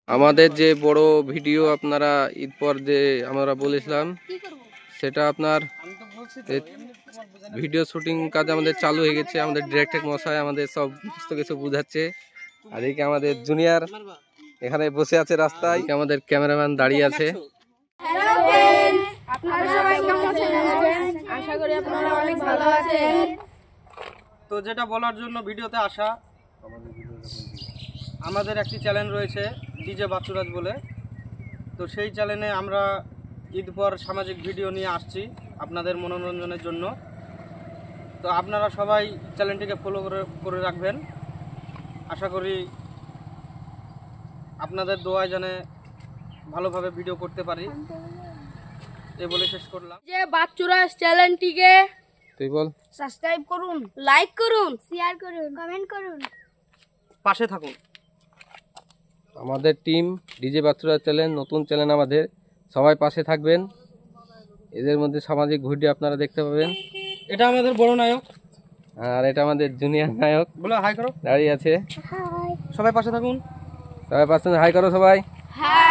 আমাদের যে বড় ভিডিও আপনারা ঈদ পর যে আমরা বলেছিলাম সেটা আপনার ভিডিও শুটিং কাজ আমাদের চালু হয়ে গেছে। আমাদের ডিরেক্টর মশাই আমাদের সব কিছু বুঝাচ্ছে। আর এইকে আমাদের জুনিয়র এখানে বসে আছে রাস্তায়, আমাদের ক্যামেরাম্যান দাঁড়িয়ে আছে। হ্যালো ফ্রেন্ড, আপনারা সবাই কেমন আছেন? আশা করি আপনারা অনেক ভালো আছেন। তো যেটা বলার জন্য ভিডিওতে আসা, আমাদের একটি চ্যানেল রয়েছে ডিজে বাচ্চুরাজ বলে। তো সেই চ্যানেলে আমরা ঈদ পর সামাজিক ভিডিও নিয়ে আসছি আপনাদের মনোরঞ্জনের জন্য। তো আপনারা সবাই চ্যানেলটিকে ফলো করে রাখবেন। আশা করি আপনাদের দোয়ায় জানে ভালোভাবে ভিডিও করতে পারি। এই বলে শেষ করলাম। যে বাচ্চুরাজ চ্যানেলটিকে তুই বল। সাবস্ক্রাইব করুন, লাইক করুন, শেয়ার করুন, কমেন্ট করুন, পাশে থাকুন। আমাদের টিম ডিজে বাচ্চুরাজ চ্যানেল, নতুন চ্যানেল আমাদের, সবাই পাশে থাকবেন। এদের মধ্যে সামাজিক ভিডিও আপনারা দেখতে পাবেন। এটা আমাদের বড় নায়ক, আর এটা আমাদের জুনিয়র নায়ক বলে হাই করো, দাঁড়িয়ে আছে। সবাই পাশে থাকুন। সবাই পাশে হাই করো সবাই। হ্যাঁ।